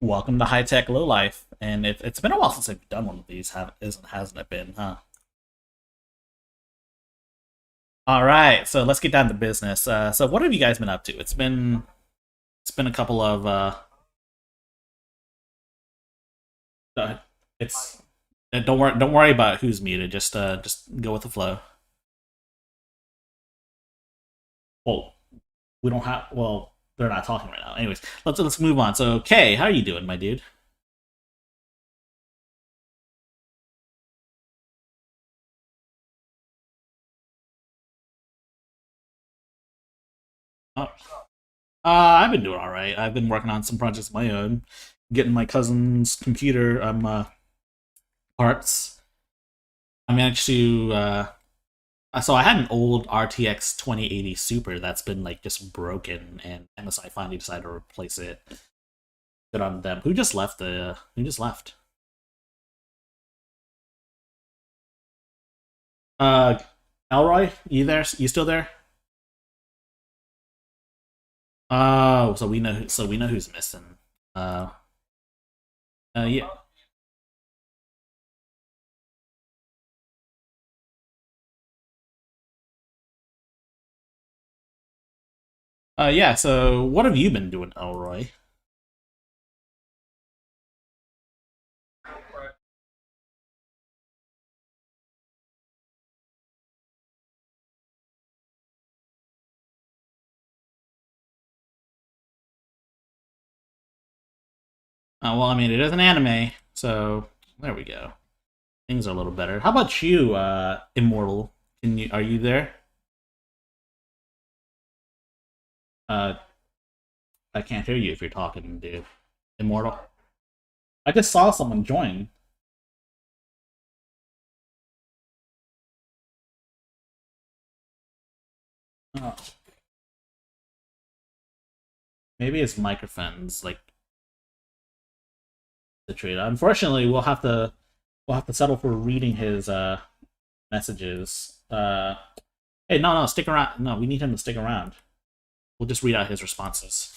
Welcome to High Tech Low Life, and it's been a while since I've done one of these, hasn't it been, huh? All right, so let's get down to business. So what have you guys been up to? It's been a couple of uh it's don't worry about who's muted. Just go with the flow. Well, we don't have well they're not talking right now. Anyways, let's move on. So Kay, how are you doing, my dude? Oh, I've been doing all right. I've been working on some projects of my own, getting my cousin's computer parts. I managed to so I had an old RTX 2080 Super that's been like just broken, and MSI finally decided to replace it. Good on them. Who just left the? Who just left? Uh, Elroy, you there? You still there? Oh, so we know. So we know who's missing. Uh, yeah. Yeah. So what have you been doing, Elroy? Well, I mean, it is an anime, so there we go. Things are a little better. How about you, Immortal? Are you there? Uh, I can't hear you if you're talking, dude. Immortal. I just saw someone join. Oh, maybe his microphone's like situated. Unfortunately, we'll have to settle for reading his messages. Hey, no, stick around. No, we need him to stick around. We'll just read out his responses.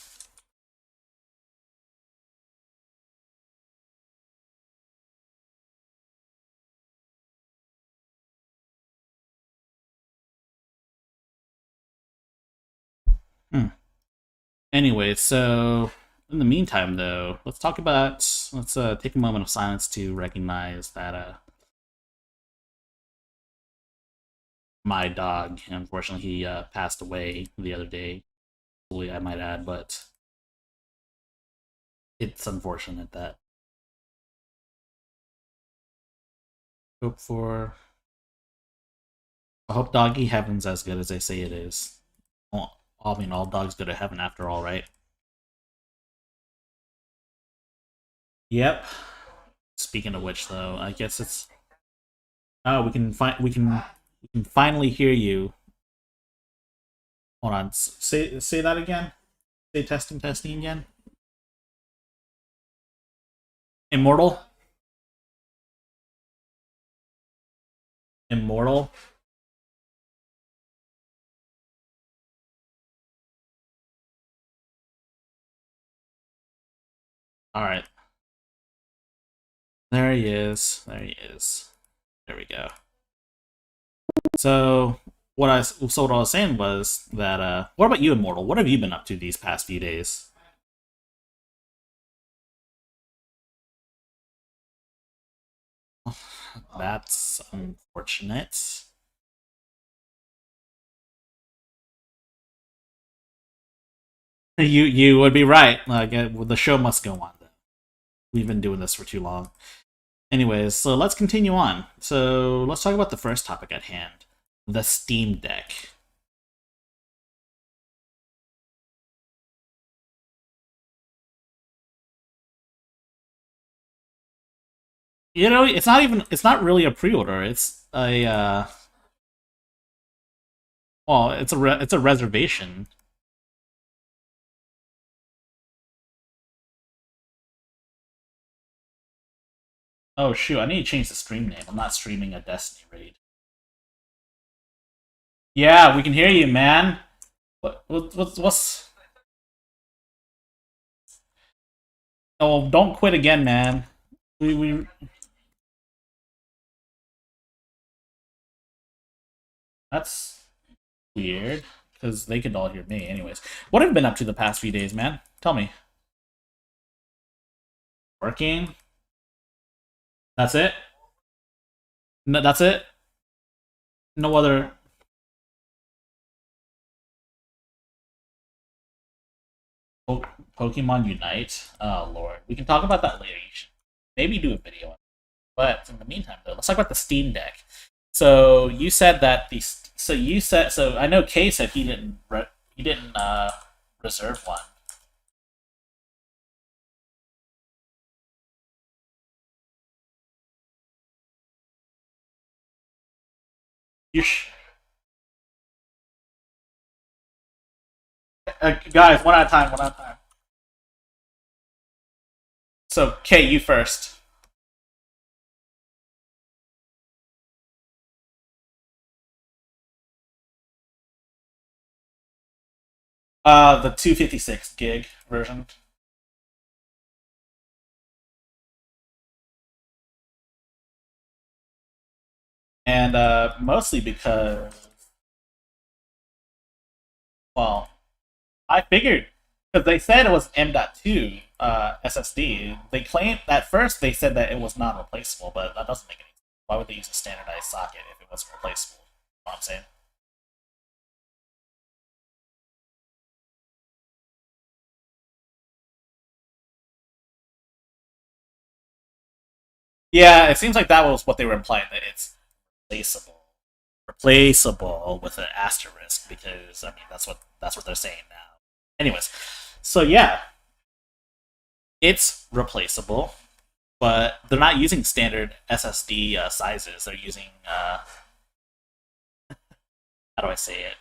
Hmm. Anyway, so in the meantime, though, let's take a moment of silence to recognize that my dog, unfortunately, he passed away the other day. I might add, but it's unfortunate that hope for I hope doggy heaven's as good as they say it is. Well, I mean, all dogs go to heaven after all, right? Yep. Speaking of which, though, I guess it's oh we can finally hear you. Hold on, say that again. Say testing again. Immortal, immortal. All right, there he is. There he is. There we go. So what I was saying was that what about you, immortal? What have you been up to these past few days? That's unfortunate. You would be right. Like the show must go on. Then we've been doing this for too long. Anyways, so let's continue on. So let's talk about the first topic at hand: the Steam Deck. It's not really a pre-order. It's a well, it's a reservation. Oh shoot, I need to change the stream name. I'm not streaming a Destiny raid. Yeah, we can hear you, man. What's Oh, don't quit again, man. We That's weird because they could all hear me, anyways. What have you been up to the past few days, man? Tell me. Working. That's it. No, that's it. No other. Po- Pokemon Unite. Oh lord, we can talk about that later. You should maybe do a video. But in the meantime, though, let's talk about the Steam Deck. So you said that the so you said so I know Kay said he didn't reserve one. You guys, one at a time, one at a time. So Kay, you first. The 256 gig version. And mostly because, well, I figured because they said it was M.2 SSD. They claimed at first they said that it was not replaceable, but that doesn't make any sense. Why would they use a standardized socket if it wasn't replaceable? You know what I'm saying? Yeah, it seems like that was what they were implying, that it's replaceable with an asterisk, because I mean that's what they're saying now. Anyways, so yeah, it's replaceable, but they're not using standard SSD sizes. They're using how do I say it?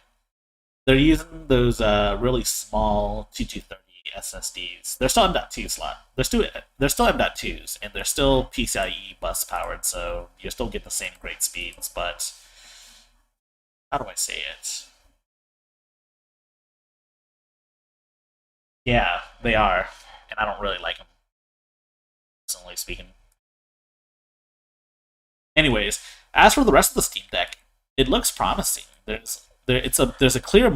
They're using those really small 2230 SSDs. They're still M.2 slot. They're still M.2s, and they're still PCIe bus powered, so you still get the same great speeds. But how do I say it? Yeah, they are, and I don't really like them, personally speaking. Anyways, as for the rest of the Steam Deck, it looks promising. There's a clear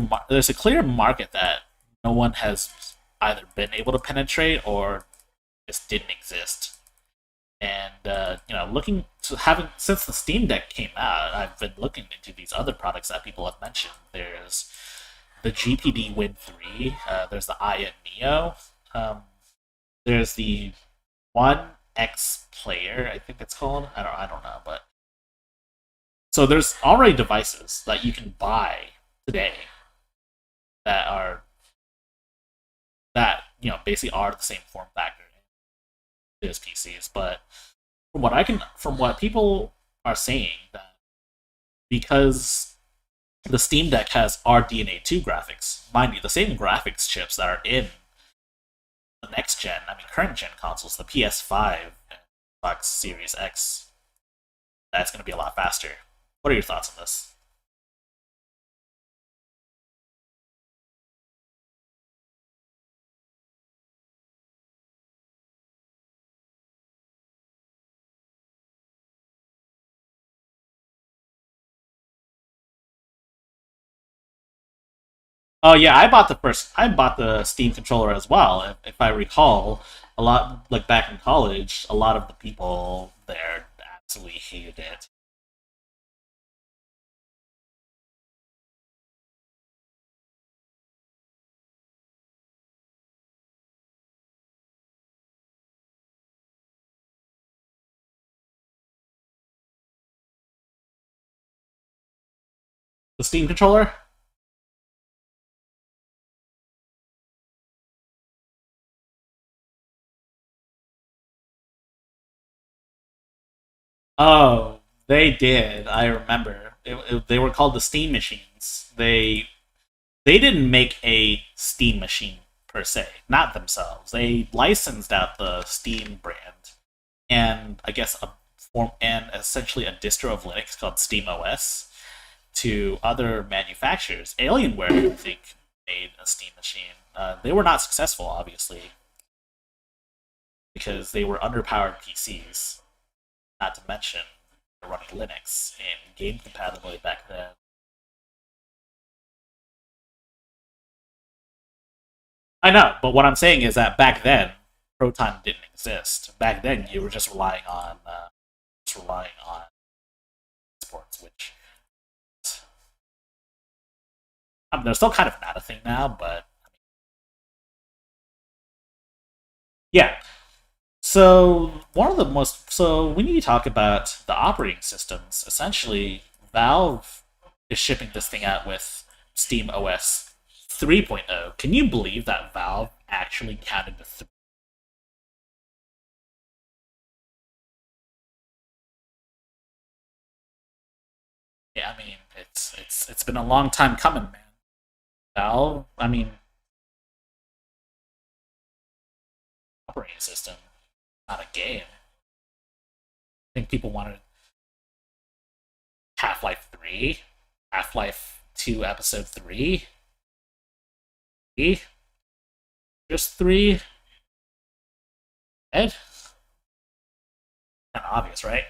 market that no one has either been able to penetrate or just didn't exist. And looking to having since the Steam Deck came out, I've been looking into these other products that people have mentioned. There's the GPD Win 3. There's the Aya Neo. Um, there's the One X Player, I think it's called. I don't know, but so there's already devices that you can buy today that are basically are the same form factor as PCs. But from what people are saying, that because the Steam Deck has RDNA 2 graphics, mind you, the same graphics chips that are in the next gen, I mean current gen consoles, the PS5 and Xbox Series X, that's going to be a lot faster. What are your thoughts on this? Oh yeah, I bought the Steam controller as well. If I recall, a lot like back in college, a lot of the people there absolutely hated it. The Steam controller? Oh, they did. I remember. They were called the Steam machines. They didn't make a Steam machine per se, not themselves. They licensed out the Steam brand, and I guess a form and essentially a distro of Linux called Steam OS to other manufacturers. Alienware, I think, made a Steam machine. They were not successful, obviously. because they were underpowered PCs. Not to mention they're running Linux and game compatibility back then. I know, but what I'm saying is that back then Proton didn't exist. Back then you were just relying on sports, which I mean, they're still kind of not a thing now, but yeah. So we need to talk about the operating systems. Essentially, Valve is shipping this thing out with Steam OS 3.0. Can you believe that Valve actually counted the three? Yeah, I mean, it's been a long time coming, man. Valve, I mean, operating system, not a game. I think people wanted Half-Life 3, Half-Life 2 Episode 3, just 3, Ed? Kind of obvious, right?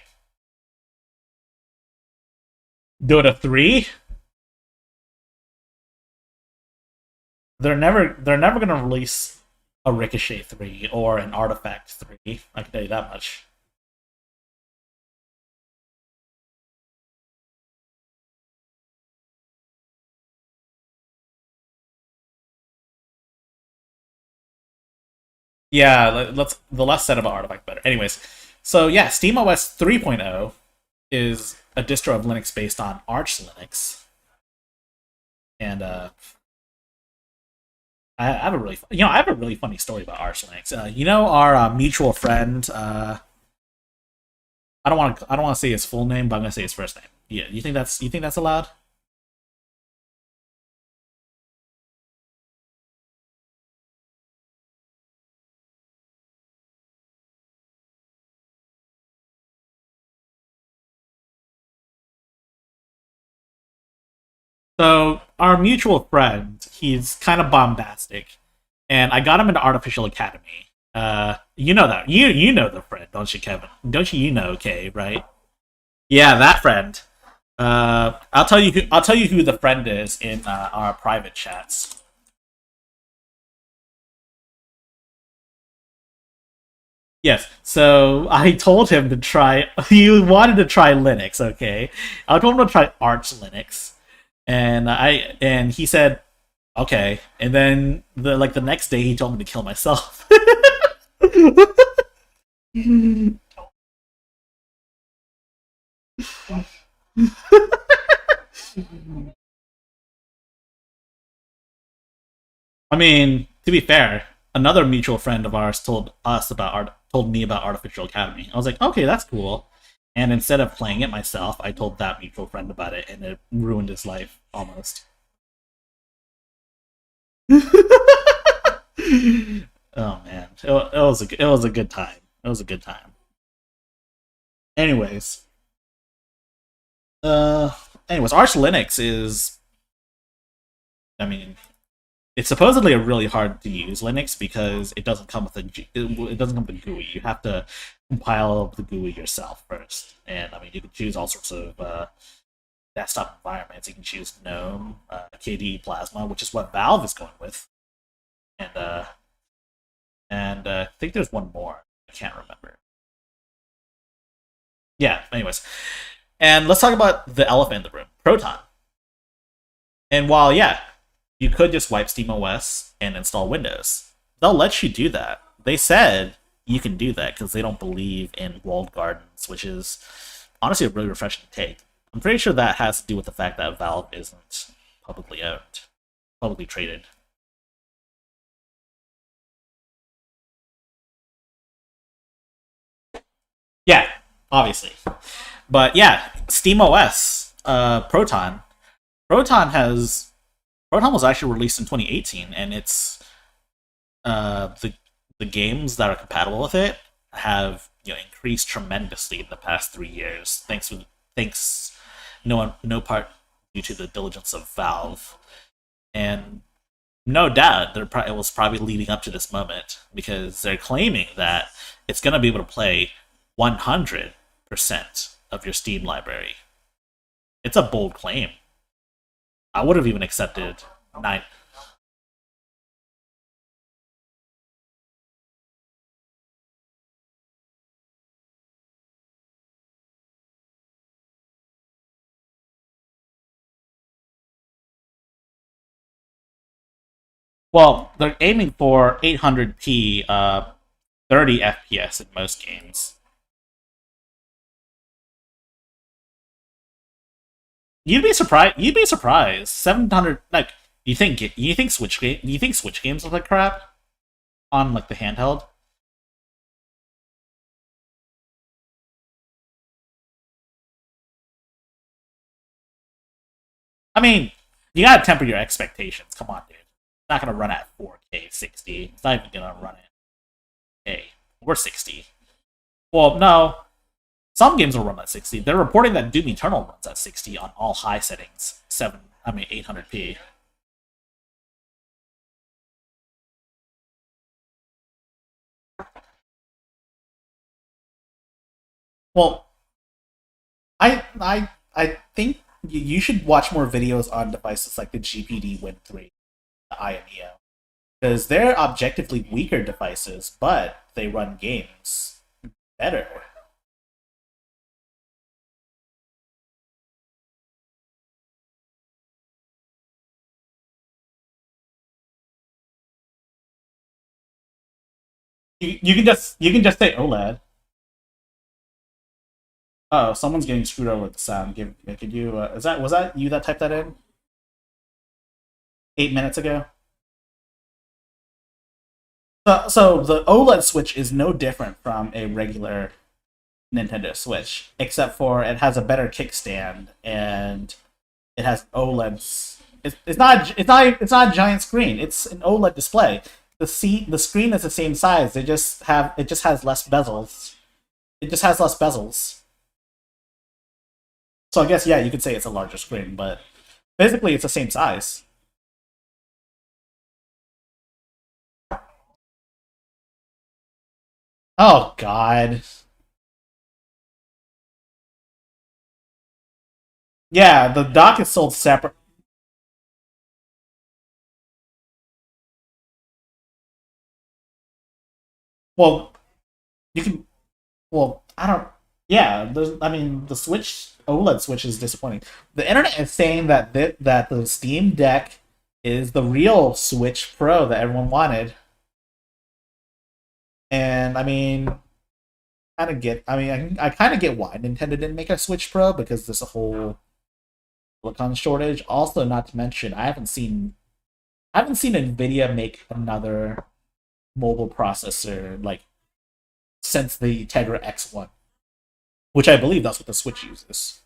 Dota 3? They're never gonna release a Ricochet 3 or an Artifact 3. I can tell you that much. Yeah, let's the less said about Artifact better. Anyways, so yeah, SteamOS 3.0 is a distro of Linux based on Arch Linux, and I have a really I have a really funny story about Arch Linux. Our mutual friend. I don't want to say his full name, but I'm gonna say his first name. Yeah, you think that's allowed? So our mutual friend, he's kind of bombastic, and I got him into Artificial Academy. You know that you know the friend, don't you, Kevin? Don't you know Kay, right? Yeah, that friend. I'll tell you who the friend is in our private chats. Yes. So I told him to try. He wanted to try Linux. Okay. I told him to try Arch Linux, and he said okay. And then the next day he told me to kill myself. I mean, to be fair, another mutual friend of ours told me about Artificial Academy. I was like, okay, that's cool. And instead of playing it myself, I told that mutual friend about it, and it ruined his life almost. Oh man, it was a good time. It was a good time. Anyways, uh, Arch Linux is, I mean, it's supposedly a really hard to use Linux because it doesn't come with a GUI. You have to compile the GUI yourself first, and I mean you can choose all sorts of desktop environments. You can choose GNOME, KDE Plasma, which is what Valve is going with, and I think there's one more. I can't remember. Yeah. Anyways, and let's talk about the elephant in the room, Proton. And while yeah, you could just wipe SteamOS and install Windows. They'll let you do that. They said you can do that because they don't believe in walled gardens, which is honestly a really refreshing take. I'm pretty sure that has to do with the fact that Valve isn't publicly owned, publicly traded. Yeah, obviously. But yeah, SteamOS, Proton has Proton was actually released in 2018, and it's the games that are compatible with it have increased tremendously in the past 3 years, thanks no part due to the diligence of Valve, and no doubt, it was probably leading up to this moment because they're claiming that it's going to be able to play 100% of your Steam library. It's a bold claim. I would have even accepted 9. Well, they're aiming for 800p, 30 FPS in most games. You'd be surprised. You'd be surprised. 700. Like, you think Switch games look like crap on like the handheld? I mean, you gotta temper your expectations. Come on, dude. It's not gonna run at 4K 60. It's not even gonna run at A or 60. Well, no. Some games will run at 60. They're reporting that Doom Eternal runs at 60 on all high settings. 800p. Well, I think you should watch more videos on devices like the GPD Win 3, the IMEO, because they're objectively weaker devices, but they run games better. You can just say OLED. Oh, someone's getting screwed over with the sound. Could you? Is that was that you that typed that in 8 minutes ago? So the OLED Switch is no different from a regular Nintendo Switch, except for it has a better kickstand and it has OLEDs. It's not a giant screen. It's an OLED display. The screen is the same size. It just has less bezels. It just has less bezels. So I guess yeah, you could say it's a larger screen, but basically it's the same size. Oh god. Yeah, the dock is sold separate. Well, you can. Well, I don't. Yeah, I mean, the Switch OLED Switch is disappointing. The internet is saying that that the Steam Deck is the real Switch Pro that everyone wanted, and I mean, kind of get. I mean, I kind of get why Nintendo didn't make a Switch Pro because there's a whole silicon shortage. Also, not to mention, I haven't seen Nvidia make another mobile processor like since the Tegra X1, which I believe that's what the Switch uses.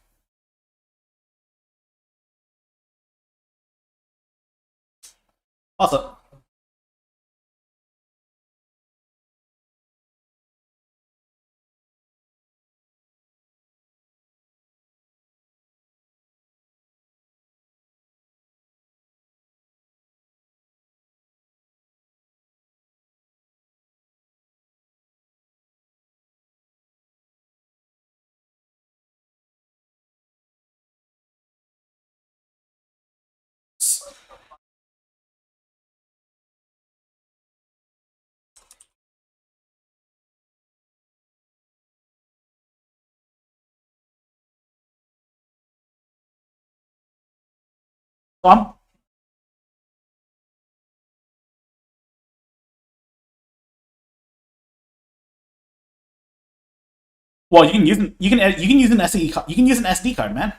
Also, I'm well, you can use an SD you can use an SD card, man.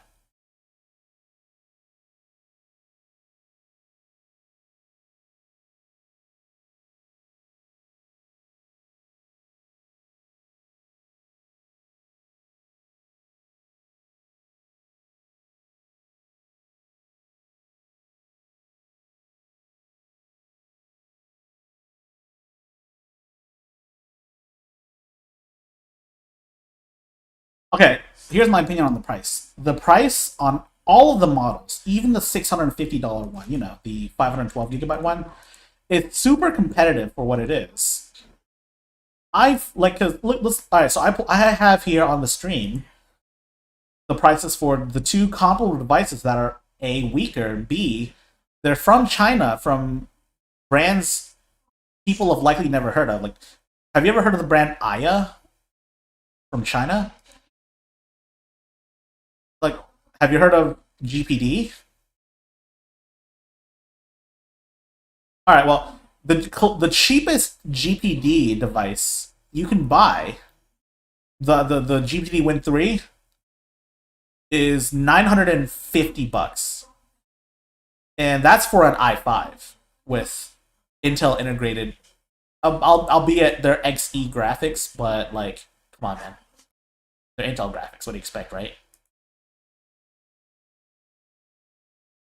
Okay, here's my opinion on the price. The price on all of the models, even the $650 one, the 512 GB one, it's super competitive for what it is. I've like, cause look, all right. So I have here on the stream the prices for the two comparable devices that are A, weaker, B, they're from China, from brands people have likely never heard of. Like, have you ever heard of the brand Aya from China? Like, have you heard of GPD? All right, well, the cheapest GPD device you can buy, the GPD Win 3, is $950, and that's for an i5 with Intel integrated. Albeit they're XE graphics, but like, come on, man, they're Intel graphics. What do you expect, right?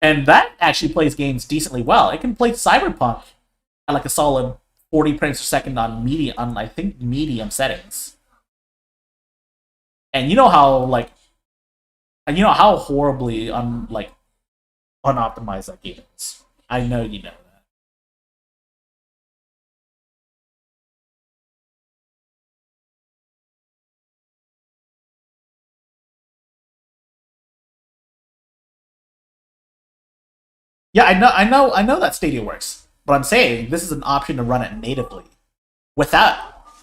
And that actually plays games decently well. It can play Cyberpunk at like a solid 40 frames per second on medium, on I think medium settings. And you know how like, and you know how horribly unoptimized that game is. I know you know that. Yeah, I know that Stadia works, but I'm saying this is an option to run it natively without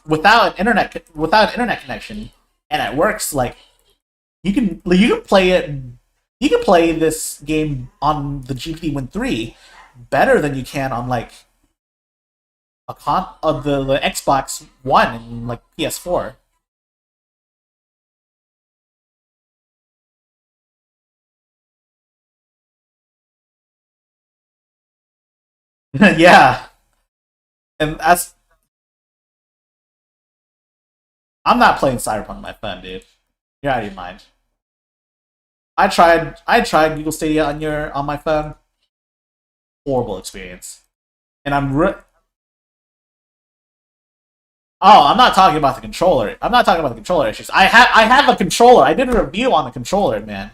an internet connection, and it works. Like, you can play it. You can play this game on the GPD Win 3 better than you can on like a con of the Xbox One and like PS4. Yeah, and that's I'm not playing Cyberpunk on my phone, dude. You're out of your mind. I tried Google Stadia on my phone. Horrible experience. And I'm not talking about the controller. I'm not talking about the controller issues. I have a controller. I did a review on the controller, man.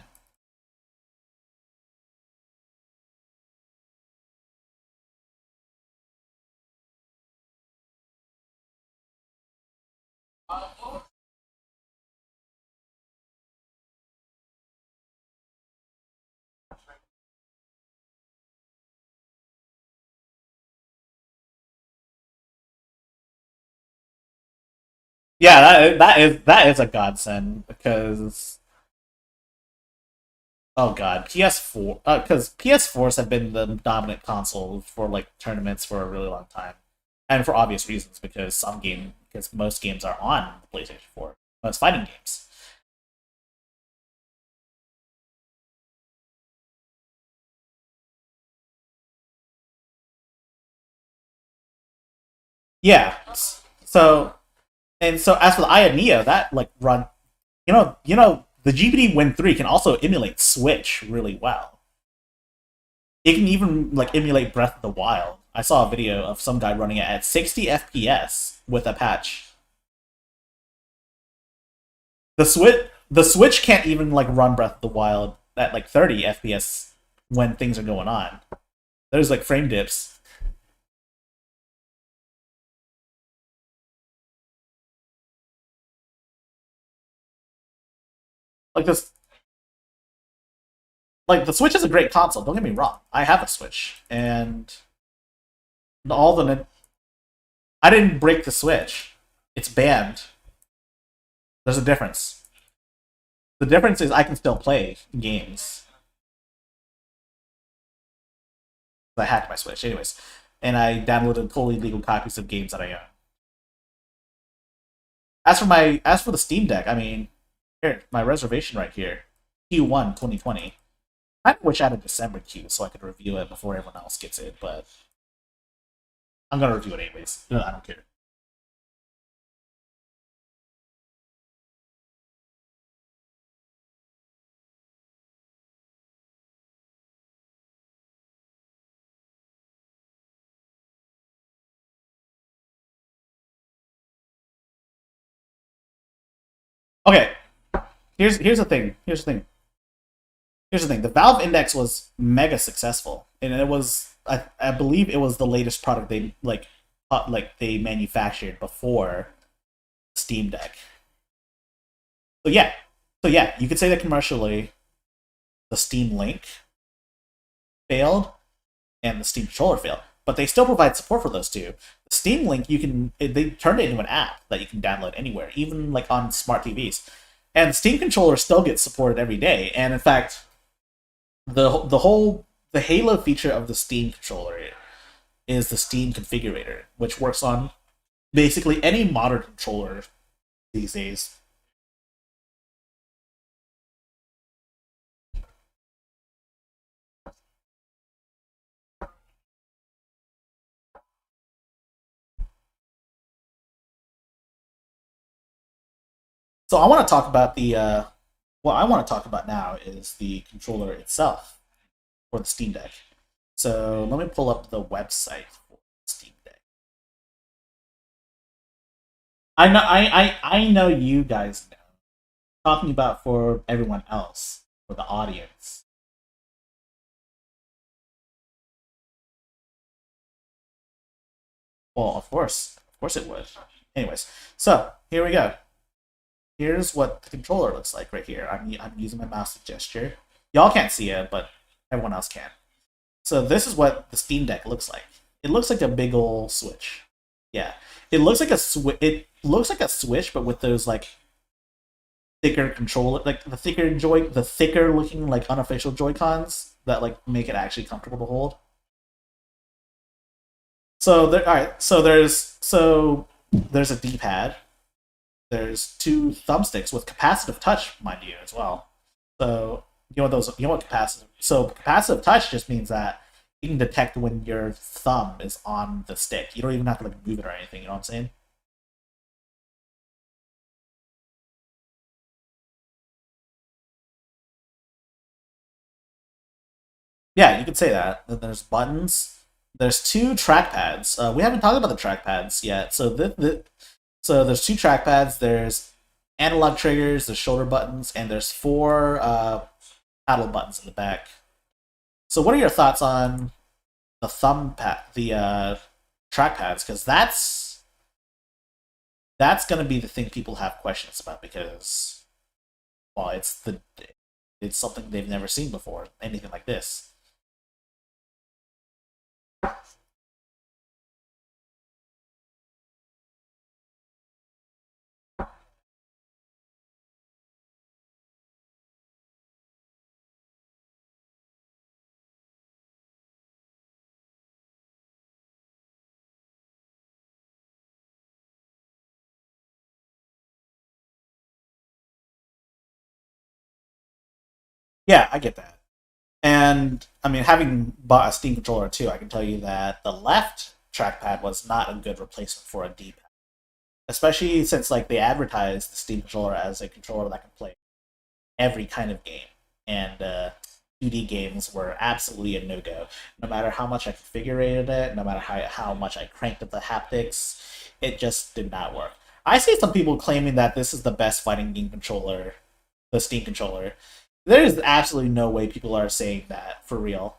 Yeah, that is a godsend because oh god, PS4 because PS4s have been the dominant console for like tournaments for a really long time, and for obvious reasons because most games are on the PlayStation 4, most fighting games. Yeah, so so as for the Aya Neo, that like run, the GPD Win 3 can also emulate Switch really well. It can even like emulate Breath of the Wild. I saw a video of some guy running it at 60 FPS with a patch. The Switch can't even like run Breath of the Wild at like 30 FPS when things are going on. There's like frame dips. Like this like the Switch is a great console, don't get me wrong. I have a Switch and all the I didn't break the Switch. It's banned. There's a difference. The difference is I can still play games. I hacked my Switch, anyways, and I downloaded totally legal copies of games that I own. As for the Steam Deck, I mean, here my reservation right here, Q1 2020. I wish I had a December queue so I could review it before everyone else gets it, but I'm gonna review it anyways. No, I don't care. Okay, here's the thing. Here's the thing. here's the thing: the Valve Index was mega successful, and it was I believe it was the latest product they manufactured before Steam Deck. So yeah, you could say that commercially, the Steam Link failed and the Steam Controller failed, but they still provide support for those two. The Steam Link, they turned it into an app that you can download anywhere, even like on smart TVs. And the Steam Controller still gets supported every day. And in fact, the Halo feature of the Steam Controller is the Steam Configurator, which works on basically any modern controller these days. So I want to talk about what I want to talk about now is the controller itself for the Steam Deck. So let me pull up the website for Steam Deck. I know you guys know. Talking about for everyone else, for the audience. Well, of course it would. Anyways, so here we go. Here's what the controller looks like right here. I'm using my mouse gesture. Y'all can't see it, but everyone else can. So this is what the Steam Deck looks like. It looks like a big old Switch. Yeah, it looks like a It looks like a Switch, but with those like thicker controller, like the thicker looking like unofficial Joy-Cons that like make it actually comfortable to hold. So there, all right. There's a D-pad. There's two thumbsticks with capacitive touch, mind you, as well. So you know what capacitive. So capacitive touch just means that you can detect when your thumb is on the stick. You don't even have to like move it or anything. You know what I'm saying? Yeah, you could say that. Then there's buttons. There's two trackpads. We haven't talked about the trackpads yet. So there's two trackpads. There's analog triggers. There's shoulder buttons, and there's four paddle buttons in the back. So what are your thoughts on the trackpads? Because that's going to be the thing people have questions about because, well, it's something they've never seen before, anything like this. Yeah, I get that. And I mean, having bought a Steam controller too, I can tell you that the left trackpad was not a good replacement for a D-pad, especially since like they advertised the Steam controller as a controller that can play every kind of game, and 2D games were absolutely a no-go. No matter how much I configured it, no matter how much I cranked up the haptics, it just did not work. I see some people claiming that this is the best fighting game controller, the Steam controller. There is absolutely no way people are saying that for real.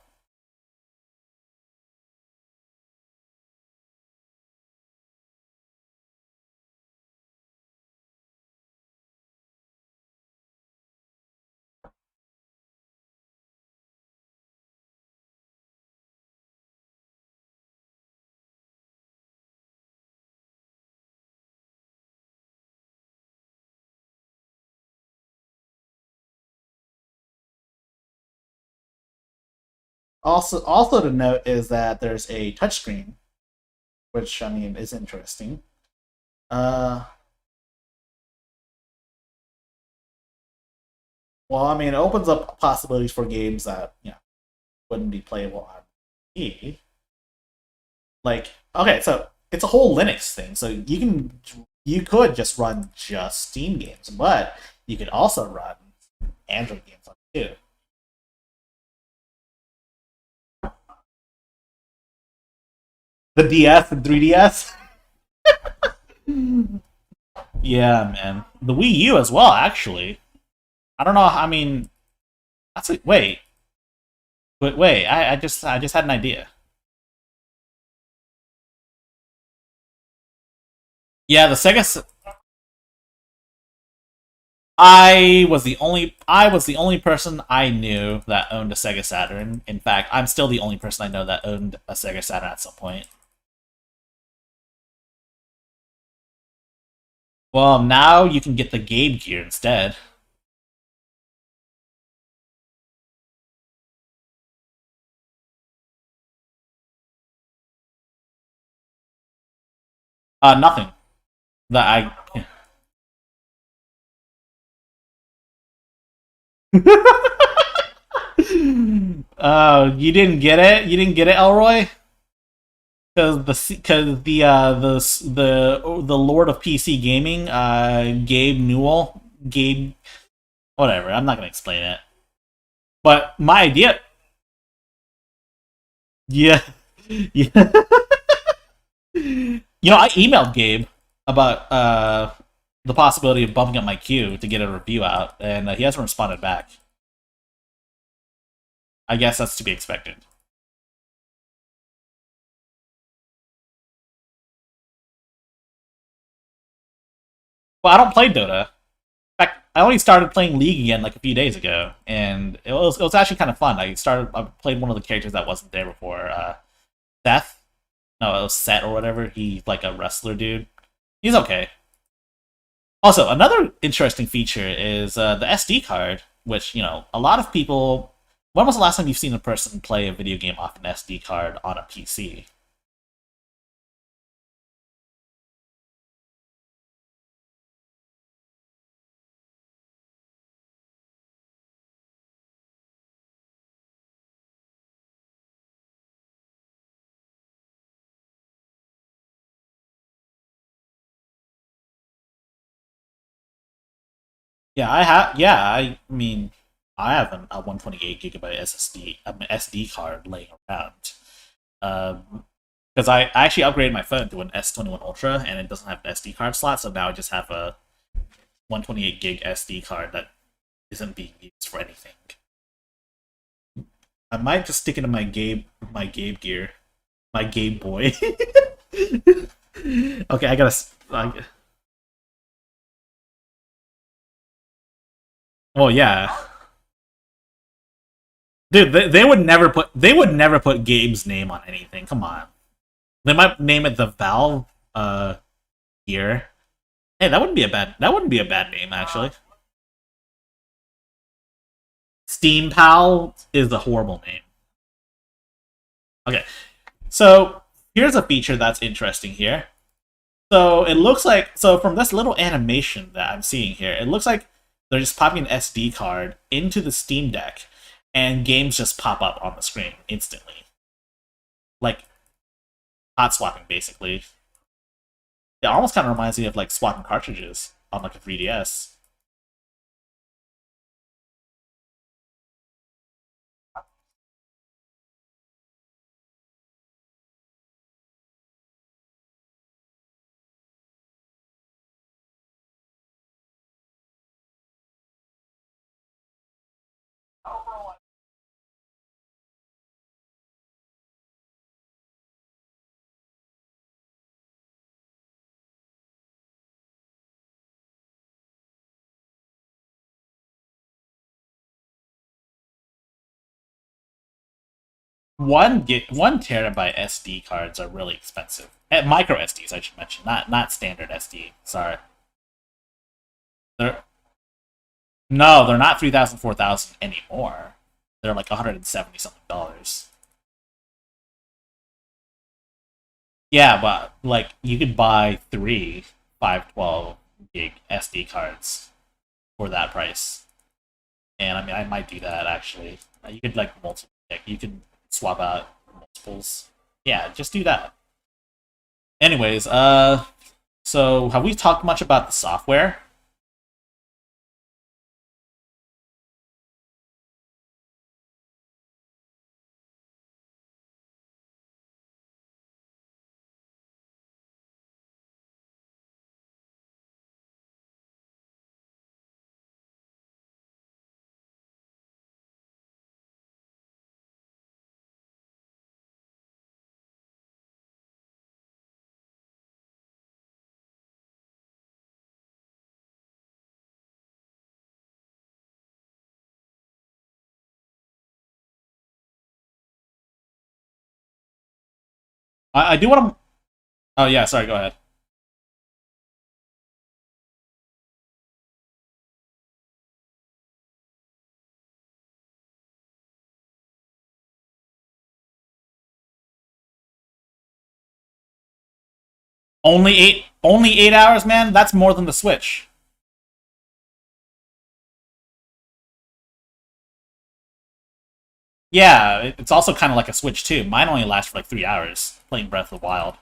Also to note is that there's a touchscreen, which I mean is interesting. Uh, well, I mean, it opens up possibilities for games that wouldn't be playable on E. Like, okay, so it's a whole Linux thing. So you could just run just Steam games, but you could also run Android games on it too. The DS and 3DS. Yeah, man. The Wii U as well, actually. I don't know. I mean, That's a, wait, wait. I just had an idea. Yeah, the Sega. I was the only person I knew that owned a Sega Saturn. In fact, I'm still the only person I know that owned a Sega Saturn at some point. Well, now you can get the Game Gear instead. Nothing that I. You didn't get it. You didn't get it, Elroy, because the Lord of PC Gaming, Gabe Newell, Gabe, whatever. I'm not gonna explain it. But my idea, yeah, yeah. I emailed Gabe about the possibility of bumping up my queue to get a review out, and he hasn't responded back. I guess that's to be expected. Well, I don't play Dota. In fact, I only started playing League again like a few days ago, and it was actually kind of fun. I played one of the characters that wasn't there before. Seth. No, it was Set or whatever. He's like a wrestler dude. He's okay. Also, another interesting feature is the SD card, which a lot of people. When was the last time you've seen a person play a video game off an SD card on a PC? Yeah, I have. Yeah, I mean, I have a 128 gigabyte SSD, SD card laying around. Because I actually upgraded my phone to an S21 Ultra, and it doesn't have an SD card slot, so now I just have a 128 gig SD card that isn't being used for anything. I might just stick it in my Gabe gear, my Game Boy. Okay, I gotta. Well, yeah, dude, they would never put Gabe's name on anything. Come on, they might name it the Valve gear. Hey, that wouldn't be a bad name actually. Steam Pal is a horrible name. Okay, so here's a feature that's interesting here. So it looks like from this little animation that I'm seeing here, it looks like they're just popping an SD card into the Steam Deck, and games just pop up on the screen instantly, like hot swapping basically. It almost kind of reminds me of like swapping cartridges on like a 3DS. One terabyte SD cards are really expensive. Micro SDs, I should mention, not standard SD. Sorry, they're no, they're not 3,000, 4,000 anymore. They're like 170 something dollars. Yeah, but like you could buy three 512 gig SD cards for that price, and I mean I might do that actually. You could like multiple, you could swap out multiples. Yeah, just do that. Anyways, so have we talked much about the software? I do want to. Oh yeah, sorry. Go ahead. Only 8 hours, man. That's more than the Switch. Yeah, it's also kind of like a Switch too. Mine only lasts for like 3 hours playing Breath of the Wild.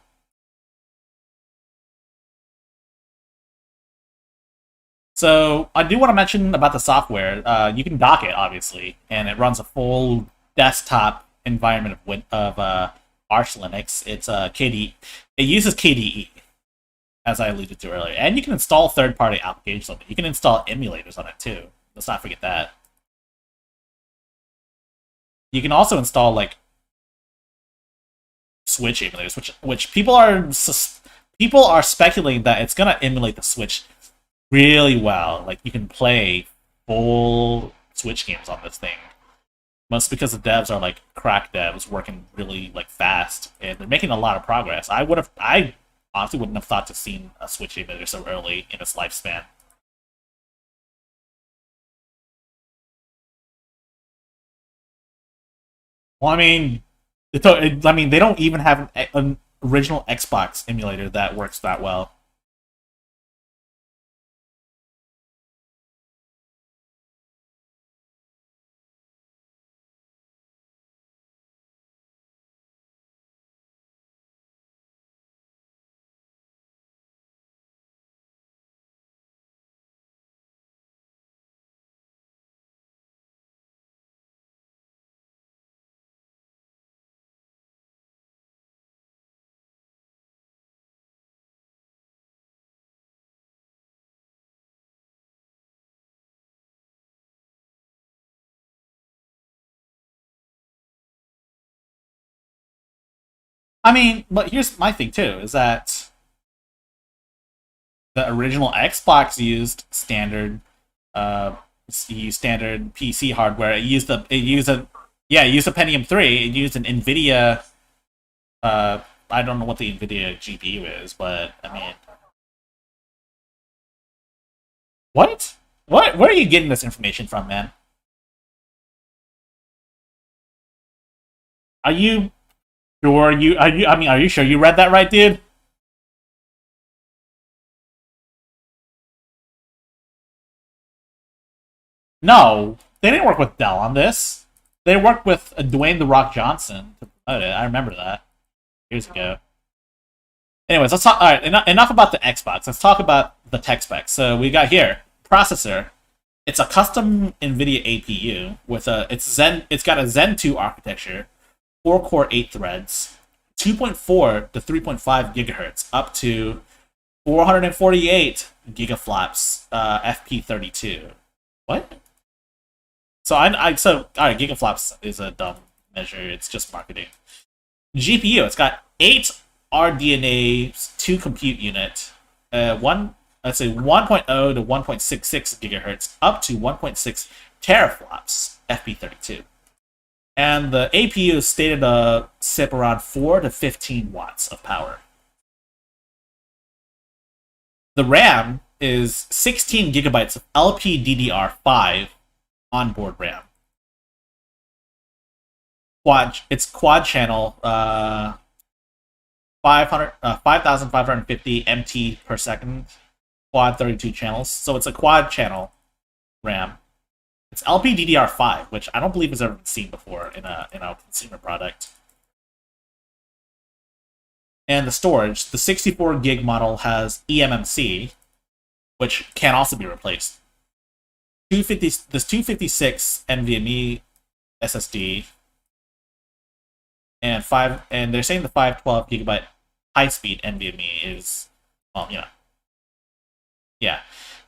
So I do want to mention about the software. You can dock it, obviously, and it runs a full desktop environment of Arch Linux. It's KDE. It uses KDE, as I alluded to earlier, and you can install third-party applications on it. You can install emulators on it too. Let's not forget that. You can also install like Switch emulators, which people are speculating that it's gonna emulate the Switch really well. Like you can play full Switch games on this thing. Most because the devs are like crack devs working really like fast, and they're making a lot of progress. I honestly wouldn't have thought to seen a Switch emulator so early in its lifespan. Well, I mean, I mean, they don't even have an original Xbox emulator that works that well. I mean, but here's my thing too: is that the original Xbox uh, used standard PC hardware. It used a Pentium 3. It used an Nvidia. Uh, I don't know what the Nvidia GPU is, but I mean, what? What? Where are you getting this information from, man? Are you sure you? Are you? I mean, are you sure you read that right, dude? No, they didn't work with Dell on this. They worked with Dwayne the Rock Johnson to promote it. I remember that years ago. Anyways, let's talk. All right, enough about the Xbox. Let's talk about the tech specs. So we got here processor. It's a custom NVIDIA APU with a it's Zen. It's got a Zen 2 architecture, 4 core, 8 threads, 2.4 to 3.5 gigahertz, up to 448 gigaflops, FP32. What? So all right, gigaflops is a dumb measure. It's just marketing. GPU. It's got 8 RDNA 2 compute unit, one let's say 1.0 to 1.66 gigahertz, up to 1.6 teraflops FP32, and the APU is stated to sip around 4 to 15 watts of power. The RAM is 16 gigabytes of LPDDR5 onboard RAM. It's quad channel, 5,550 MT per second, quad 32 channels. So it's a quad channel RAM. It's LPDDR5, which I don't believe has ever been seen before in a consumer product. And the storage, the 64 gig model has eMMC, which can also be replaced. This 256 NVMe SSD, and they're saying the 512 gigabyte high speed NVMe is, well, yeah.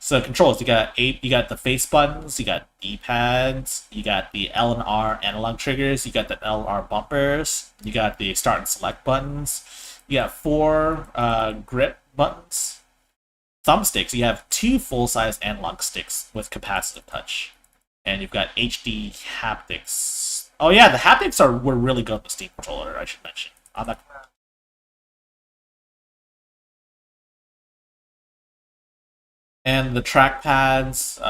So controls, you got the face buttons, you got D-pads, you got the L and R analog triggers, you got the L and R bumpers, you got the start and select buttons, you got 4 grip buttons, thumbsticks. You have 2 full-size analog sticks with capacitive touch, and you've got HD haptics. Oh yeah, the haptics were really good on the Steam controller. I should mention. And the trackpads,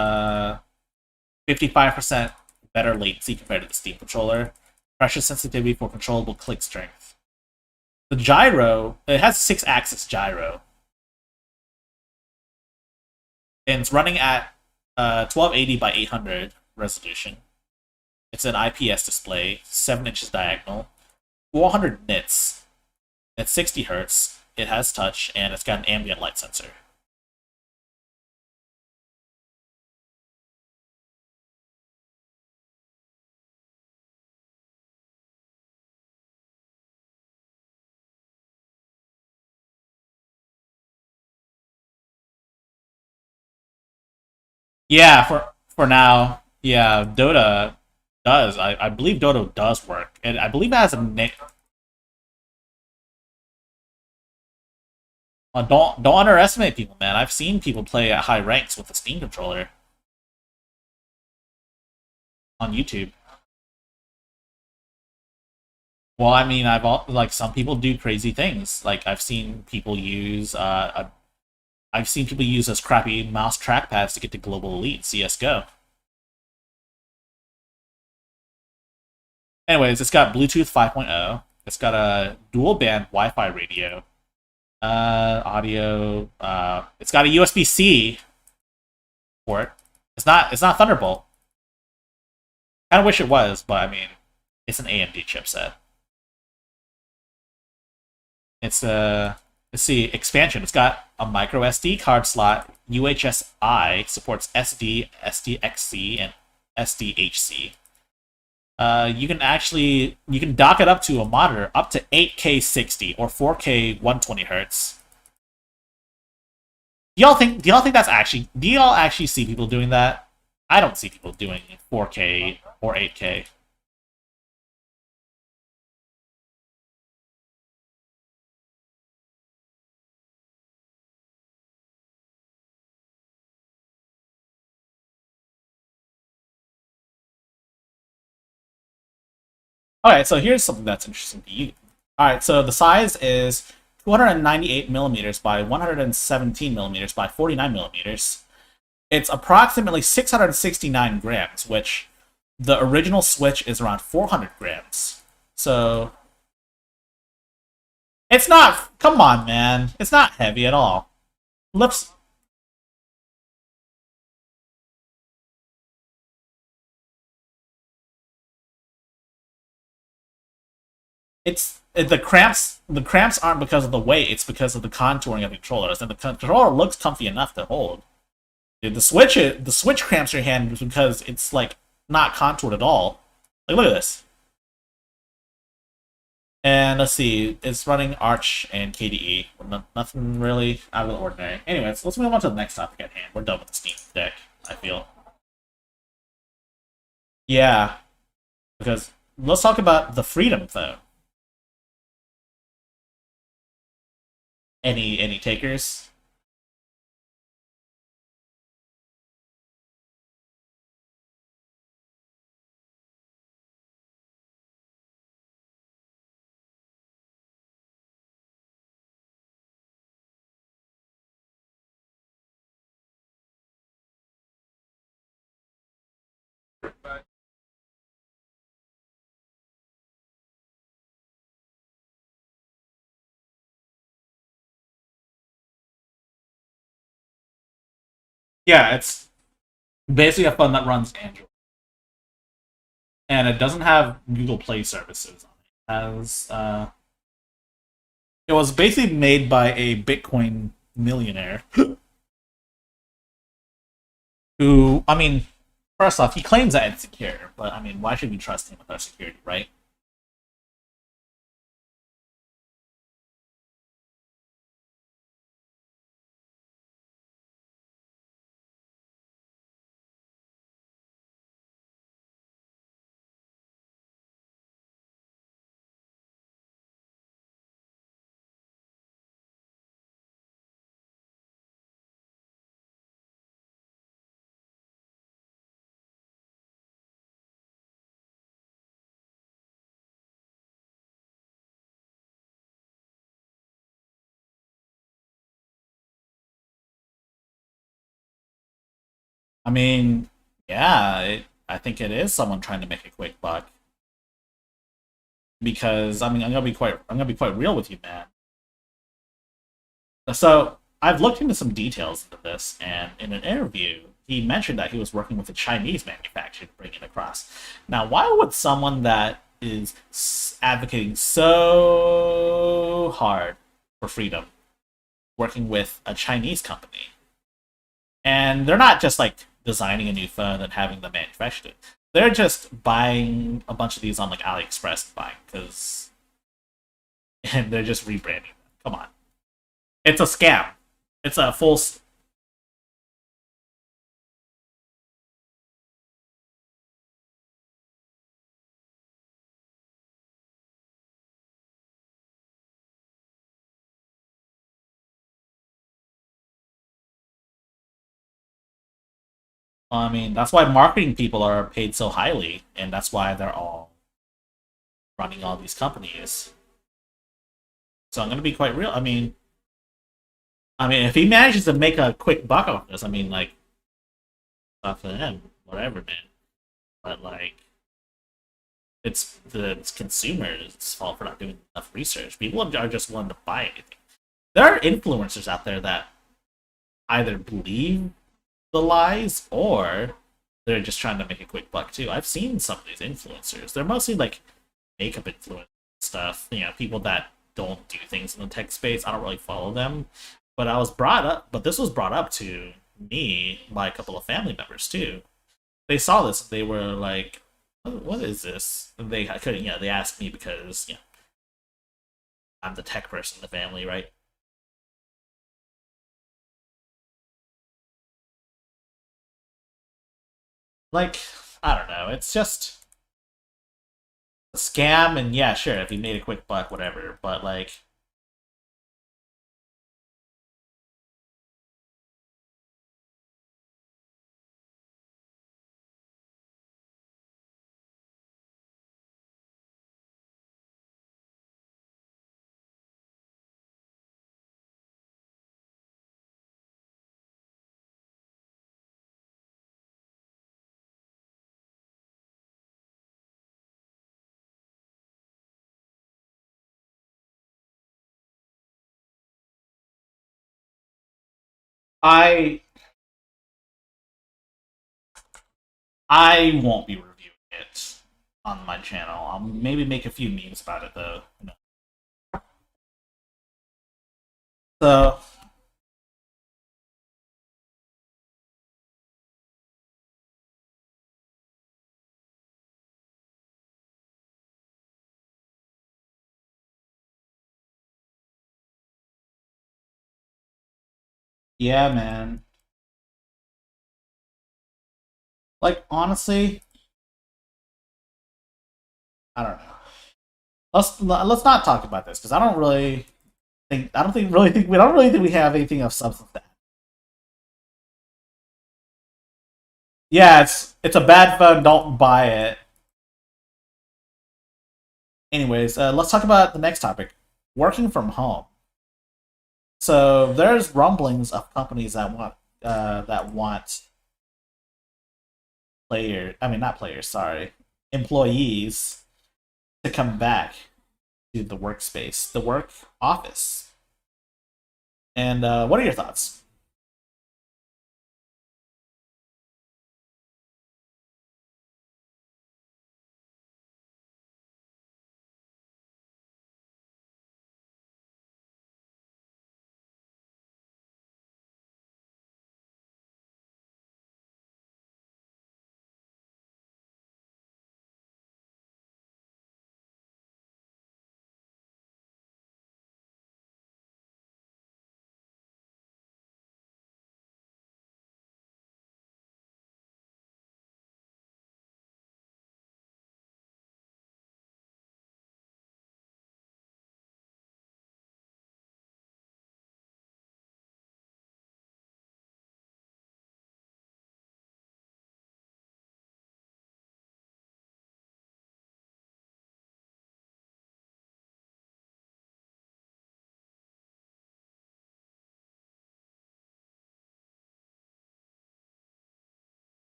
55% better latency compared to the Steam controller. Pressure sensitivity for controllable click strength. The gyro, it has 6-axis gyro. And it's running at 1280 by 800 resolution. It's an IPS display, 7 inches diagonal, 400 nits, at 60 hertz. It has touch, and it's got an ambient light sensor. Yeah, for now, yeah, Dota does. I believe Dota does work, and I believe it has a name. Don't underestimate people, man. I've seen people play at high ranks with the Steam controller on YouTube. Well, I mean, like some people do crazy things. Like I've seen people use I've seen people use those crappy mouse trackpads to get to global elite in CS:GO. Anyways, it's got Bluetooth 5.0. It's got a dual band Wi-Fi radio, audio. It's got a USB-C port. It's not Thunderbolt. Kind of wish it was, but I mean, it's an AMD chipset. It's a let's see expansion. It's got a micro SD card slot. UHS-I supports SD, SDXC, and SDHC. You can dock it up to a monitor up to 8K 60 or 4K 120 hertz. Do y'all think that's actually do y'all actually see people doing that? I don't see people doing 4K or 8K. Alright, so here's something that's interesting to you. Alright, so the size is 298 millimeters by 117 millimeters by 49 millimeters. It's approximately 669 grams, which the original Switch is around 400 grams. So it's not. Come on, man. It's not heavy at all. Lips. The cramps. The cramps aren't because of the weight. It's because of the contouring of the controllers, and the controller looks comfy enough to hold. Dude, the Switch cramps your hand because it's like not contoured at all. Like, look at this. And let's see, it's running Arch and KDE. Nothing really out of the ordinary. Anyways, let's move on to the next topic at hand. We're done with the Steam Deck, I feel. Yeah, because let's talk about the Freedom, though. Any takers? Yeah, it's basically a phone that runs Android. And it doesn't have Google Play services on it. It was basically made by a Bitcoin millionaire who, I mean, first off, he claims that it's secure, but I mean, why should we trust him with our security, right? I mean, yeah, I think it is someone trying to make a quick buck. Because I mean, I'm gonna be quite real with you, man. So I've looked into some details into this, and in an interview, he mentioned that he was working with a Chinese manufacturer to bring it across. Now, why would someone that is advocating so hard for freedom working with a Chinese company? And they're not just like designing a new phone and having them manufactured. They're just buying a bunch of these on like AliExpress and buying because and they're just rebranding them. Come on. It's a scam. It's a full. I mean, that's why marketing people are paid so highly, and that's why they're all running all these companies. So I'm gonna be quite real. I mean, if he manages to make a quick buck off this, I mean, like, not for him, whatever, man. But like, it's the consumers' fault for not doing enough research. People are just willing to buy anything. There are influencers out there that either believe the lies or they're just trying to make a quick buck too. I've seen some of these influencers. They're mostly like makeup influencers stuff. You know, people that don't do things in the tech space. I don't really follow them. But I was brought up but this was brought up to me by a couple of family members too. They saw this, they were like, what is this? And they couldn't, they asked me because, I'm the tech person in the family, right? Like, I don't know. It's just a scam, and yeah, sure, if you made a quick buck, whatever. But like, I I won't be reviewing it on my channel. I'll maybe make a few memes about it though. So yeah, man. Like honestly, I don't know. Let's not talk about this because I don't think really think we don't really think we have anything of substance. Yeah, it's a bad phone. Don't buy it. Anyways, let's talk about the next topic: working from home. So there's rumblings of companies that want I mean not players, sorry, employees to come back to the workspace, the work office. And what are your thoughts?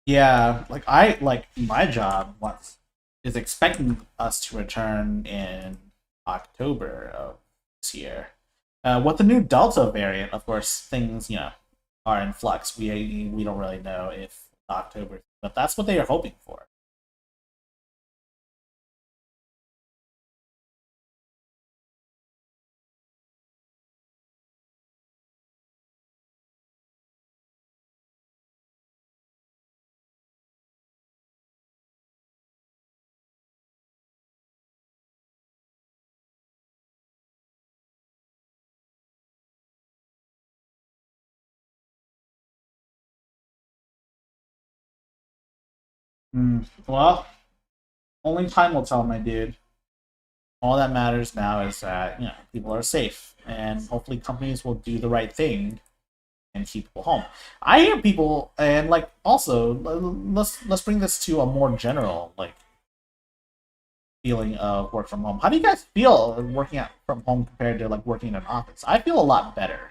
Yeah, like I like my job wants is expecting us to return in October of this year. With the new Delta variant, of course, things are in flux. We don't really know if October, but that's what they are hoping for. Well, only time will tell, my dude. All that matters now is that people are safe, and hopefully companies will do the right thing and keep people home. I hear people, and like also let's bring this to a more general like feeling of work from home. How do you guys feel working out from home compared to like working in an office? I feel a lot better.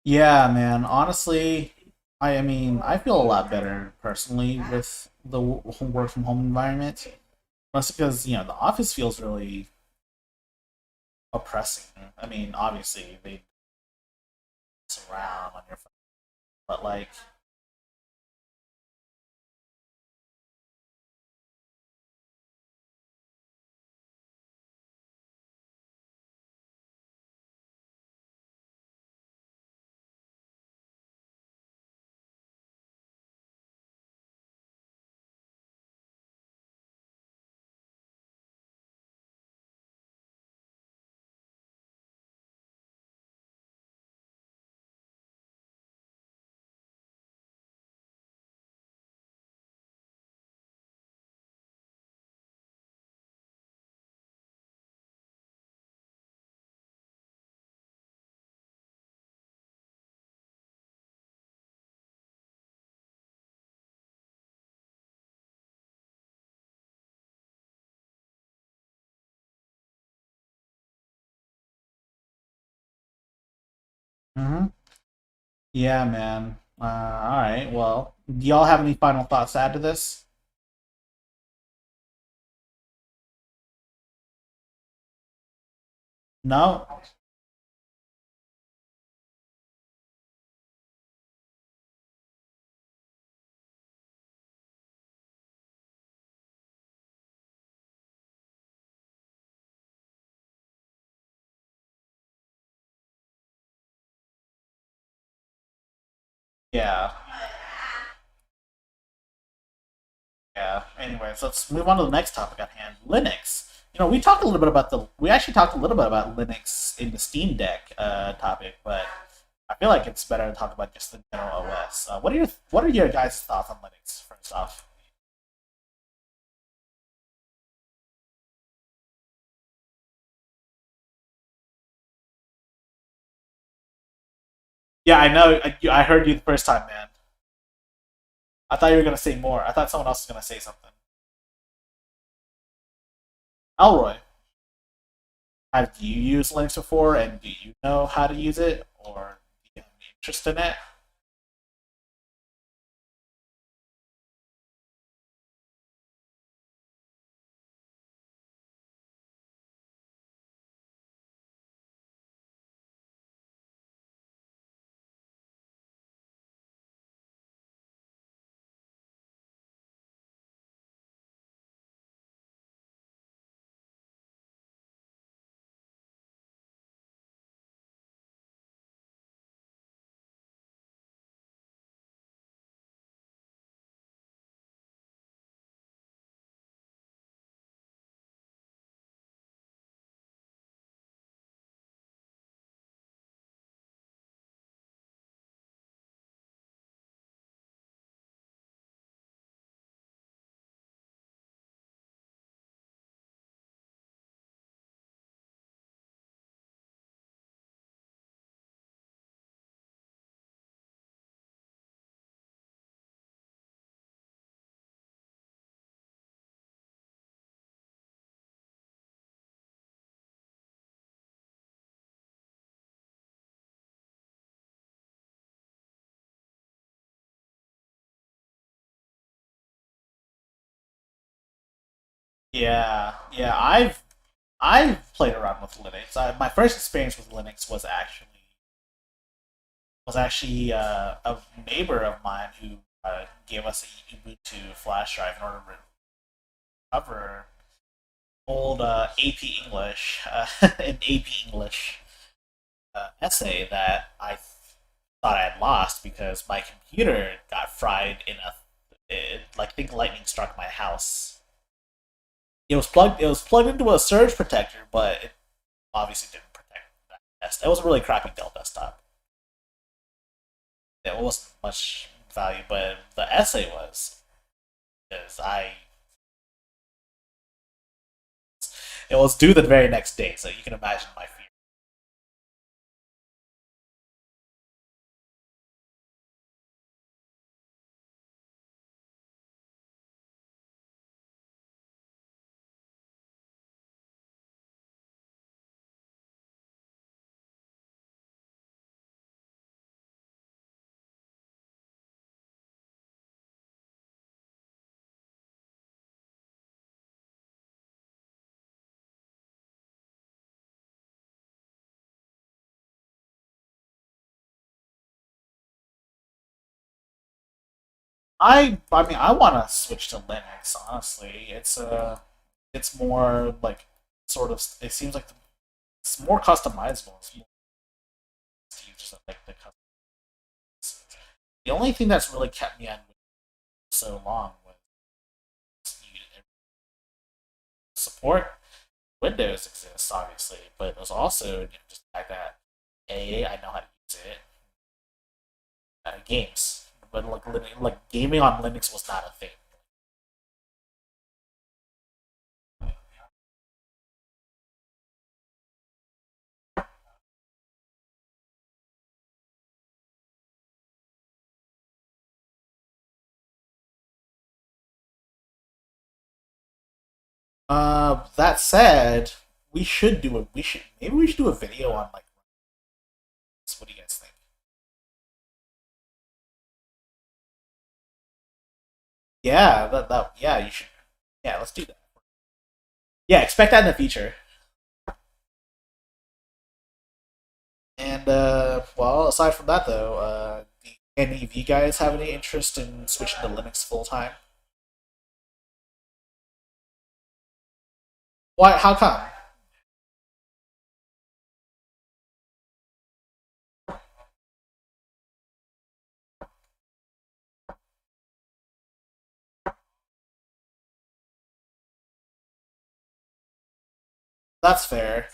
Yeah, man. Honestly, I mean, I feel a lot better personally with the work from home environment. Mostly because the office feels really oppressing. I mean, obviously they mess around on your phone, but like, hmm yeah, man. All right. Well, do y'all have any final thoughts to add to this? No. Yeah. Yeah. Anyways, let's move on to the next topic at hand. Linux. We talked a little bit about we actually talked a little bit about Linux in the Steam Deck topic, but I feel like it's better to talk about just the general OS. What are your guys' thoughts on Linux? First off. Yeah, I know. I heard you the first time, man. I thought you were gonna say more. I thought someone else was gonna say something. Elroy, have you used Linux before, and do you know how to use it, or do you have any interest in it? Yeah. I've played around with Linux. My first experience with Linux was actually a neighbor of mine who gave us a Ubuntu flash drive in order to recover old AP English, an AP English essay that I thought I had lost because my computer got fried in like, I think lightning struck my house. It was plugged into a surge protector, but it obviously didn't protect that test. It was a really crappy Dell desktop. It wasn't much value, but the essay was, because I it was due the very next day, so you can imagine my fear. I mean, I want to switch to Linux. Honestly, it's more like, sort of. It seems like it's more customizable. It's more just like the only thing that's really kept me on Windows so long was support. Windows exists, obviously, but there's also, just the fact that I know how to use it. Games, but like gaming on Linux was not a thing. That said, we should do a video on, like, what do you guys think? Yeah, yeah, you should. Yeah, let's do that. Yeah, expect that in the future. And well, aside from that though, do any of you guys have any interest in switching to Linux full time? Why? How come? That's fair.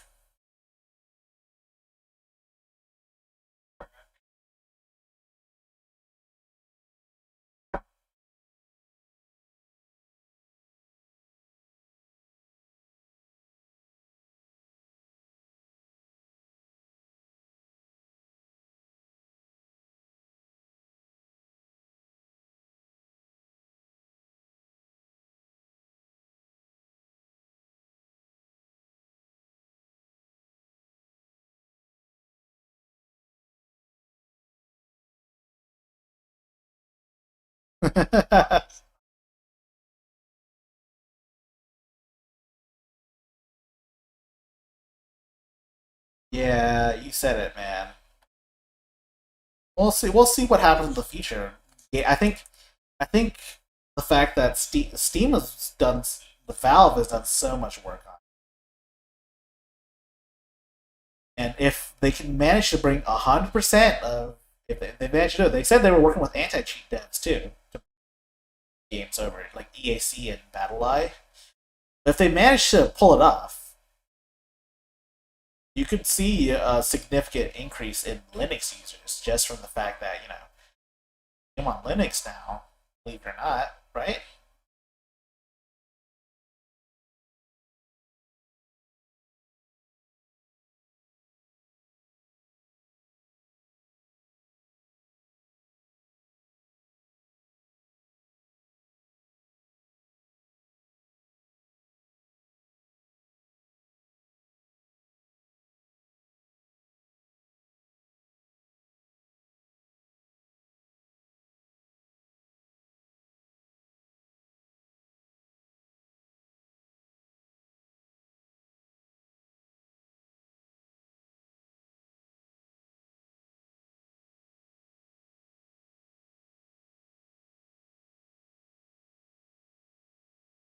Yeah, you said it, man. We'll see. We'll see what happens in the future. Yeah, I think the fact that Steam has done, the Valve has done so much work on it. And if they can manage to bring 100% of, if they manage to do it, they said they were working with anti-cheat devs too to bring games over, like EAC and BattleEye. But if they manage to pull it off, you could see a significant increase in Linux users just from the fact that, I'm on Linux now, believe it or not, right?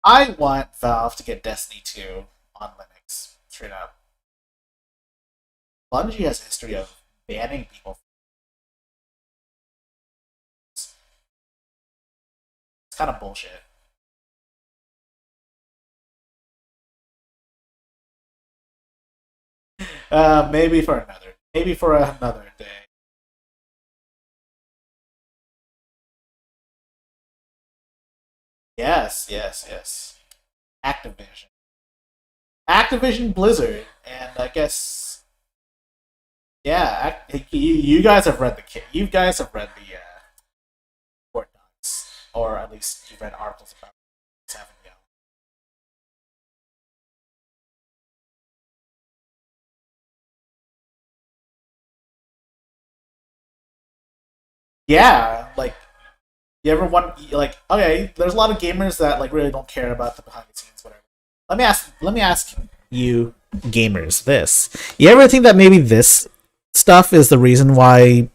I want Valve to get Destiny 2 on Linux, straight up. Bungie has a history of banning people. It's kind of bullshit. Maybe for another. Maybe for another day. Yes, yes, yes. Activision. Activision Blizzard, and I guess yeah, you guys have read you guys have read the report docs, or at least you've read articles about it, haven't you? Yeah, like you ever want like okay, there's a lot of gamers that like really don't care about the behind the scenes, whatever. Let me ask you gamers this. You ever think that maybe this stuff is the reason why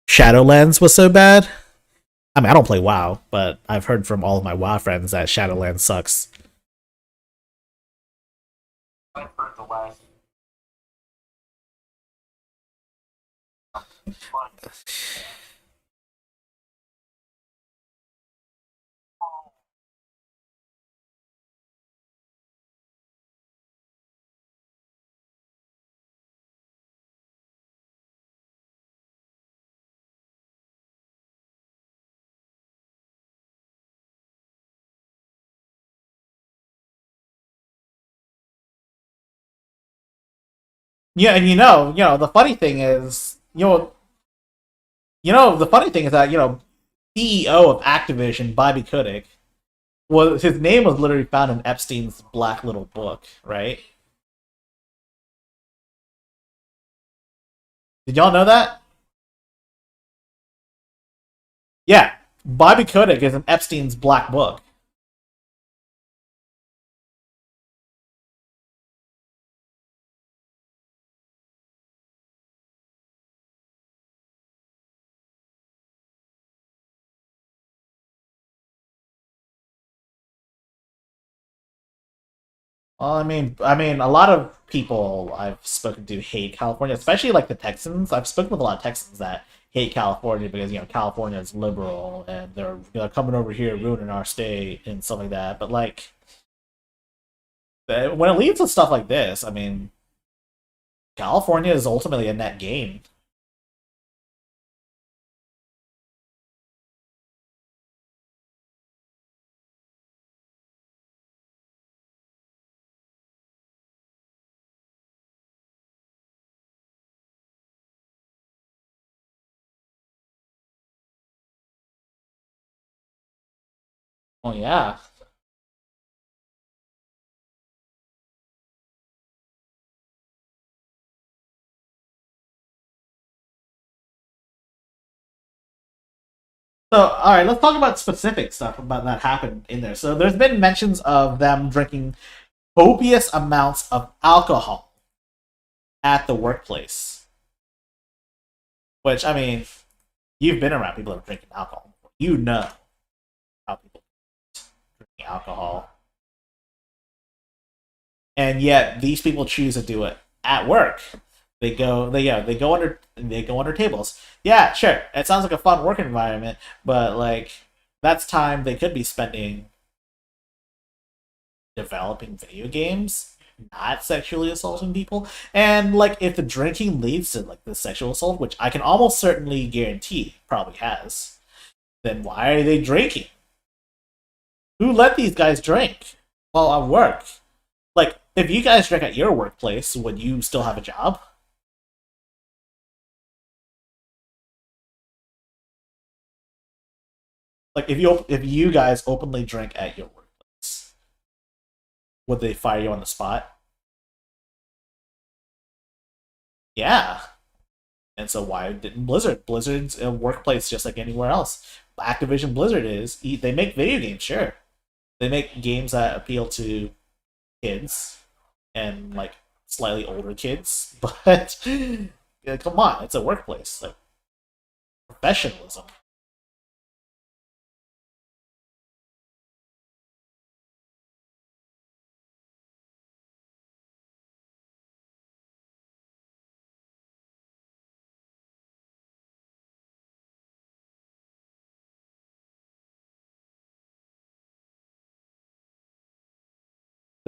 Shadowlands was so bad? I mean, I don't play WoW, but I've heard from all of my WoW friends that Shadowlands sucks. Yeah, and the funny thing is, the funny thing is that CEO of Activision, Bobby Kotick, was his name was literally found in Epstein's Black Little Book, right? Did y'all know that? Yeah, Bobby Kotick is in Epstein's Black Book. Well, I mean, a lot of people I've spoken to hate California, especially like the Texans. I've spoken with a lot of Texans that hate California because California is liberal and they're coming over here ruining our state and stuff like that. But like when it leads to stuff like this, I mean, California is ultimately a net gain. Well, yeah. So, all right, let's talk about specific stuff about that happened in there. So, there's been mentions of them drinking copious amounts of alcohol at the workplace. Which, I mean, you've been around people that are drinking alcohol. You know how people drinking alcohol, and yet these people choose to do it at work. They go under tables. Yeah, sure. It sounds like a fun work environment, but like that's time they could be spending developing video games, not sexually assaulting people. And like if the drinking leads to like the sexual assault, which I can almost certainly guarantee probably has, then why are they drinking? Who let these guys drink while at work? Like if you guys drink at your workplace, would you still have a job? Like if you guys openly drink at your workplace, would they fire you on the spot? Yeah. And so why didn't Blizzard? Blizzard's a workplace just like anywhere else. Activision Blizzard they make video games, sure. They make games that appeal to kids and like slightly older kids, but yeah, come on, it's a workplace. Like professionalism.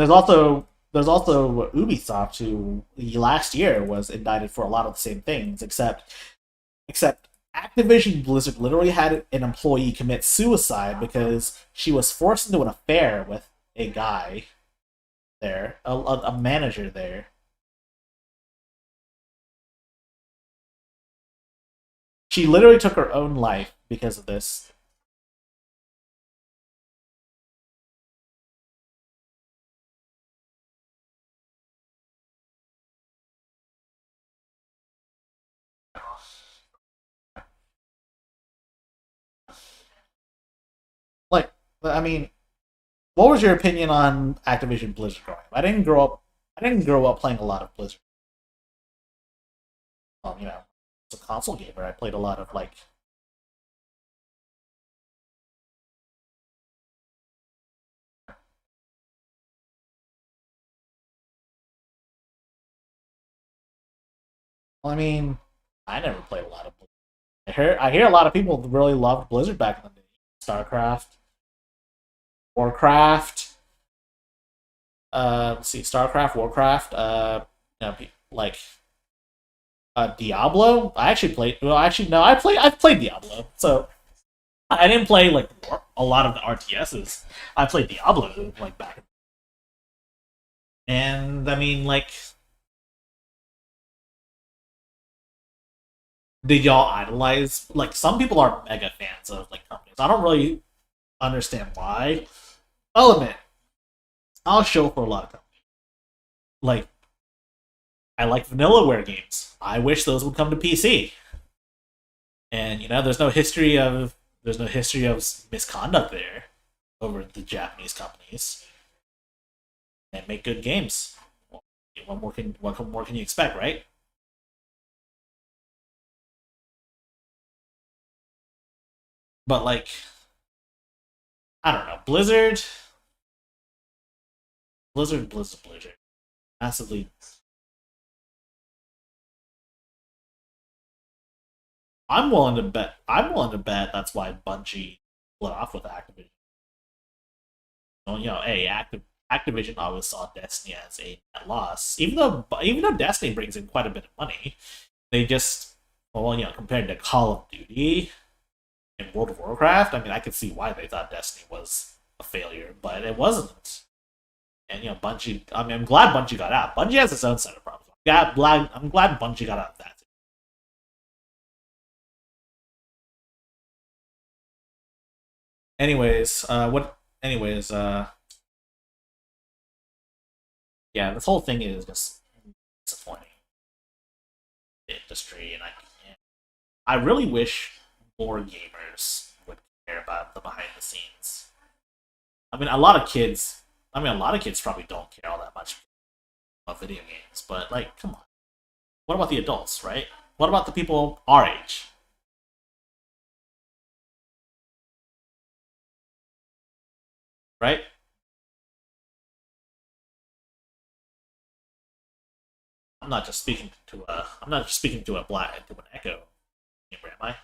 there's also Ubisoft, who last year was indicted for a lot of the same things, except Activision Blizzard literally had an employee commit suicide because she was forced into an affair with a guy there, a manager there. She literally took her own life because of this. Like, I mean, what was your opinion on Activision Blizzard growing up? I didn't grow up playing a lot of Blizzard. As a console gamer, I played a lot of like. Well, I mean, I never played a lot of Blizzard. I hear a lot of people really loved Blizzard back in the day. StarCraft, Warcraft. Let's see, StarCraft, Warcraft. Like Diablo. I actually played. Well, actually, no, I've played Diablo. So I didn't play like a lot of the RTSs. I played Diablo like back, and I mean, like, did y'all idolize? Like, some people are mega fans of like companies. I don't really understand why. I'll admit, I'll show for a lot of companies. Like, I like Vanillaware games. I wish those would come to PC. And there's no history of misconduct there over the Japanese companies, and make good games. Well, what more can you expect, right? But like, I don't know, Blizzard, massively. I'm willing to bet that's why Bungie split off with Activision. Hey, Activision always saw Destiny as a net loss, even though Destiny brings in quite a bit of money. They just, well, compared to Call of Duty and World of Warcraft, I mean, I could see why they thought Destiny was a failure, but it wasn't. And Bungie. I mean, I'm glad Bungie got out. Bungie has its own set of problems. I'm glad Bungie got out of that. Anyways, what? Anyways, yeah, this whole thing is just disappointing. The industry, and I really wish more gamers would care about the behind the scenes. I mean, a lot of kids. I mean, a lot of kids probably don't care all that much about video games, but like, come on. What about the adults, right? What about the people our age, right? I'm not just speaking to an echo chamber, am I?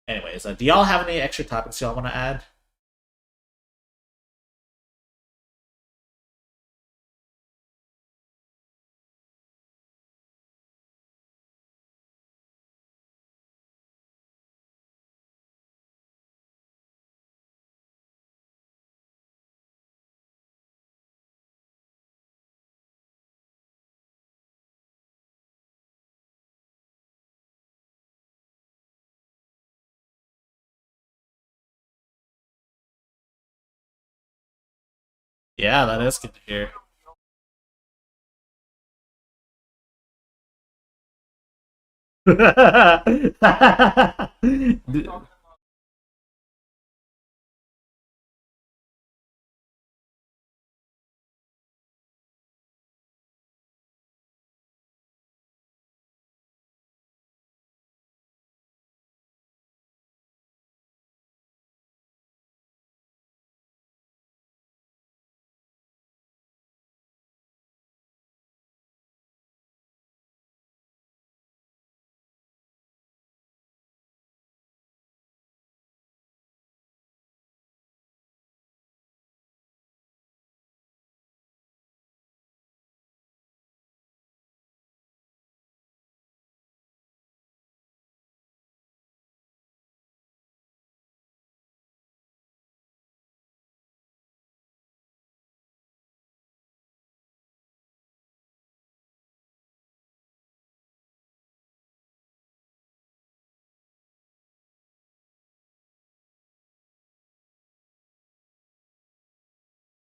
Anyways, do y'all have any extra topics y'all want to add? Yeah, that is good to hear.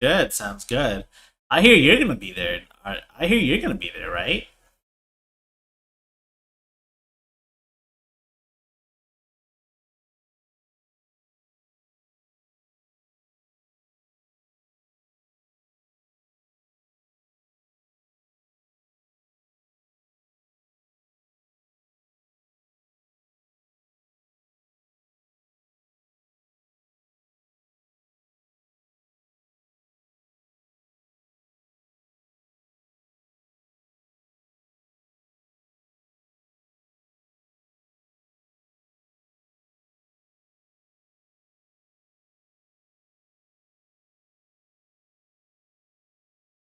Good, sounds good. I hear you're gonna be there. I hear you're gonna be there, right?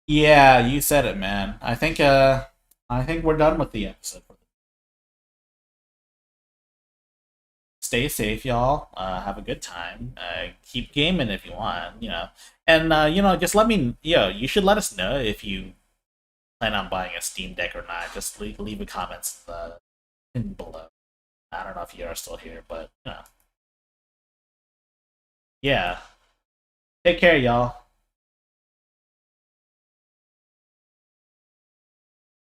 Yeah, you said it, man. I think we're done with the episode. Stay safe, y'all. Have a good time. Keep gaming if you want, And just let me, you should let us know if you plan on buying a Steam Deck or not. Just leave a comments in below. I don't know if you are still here, but yeah. Take care, y'all.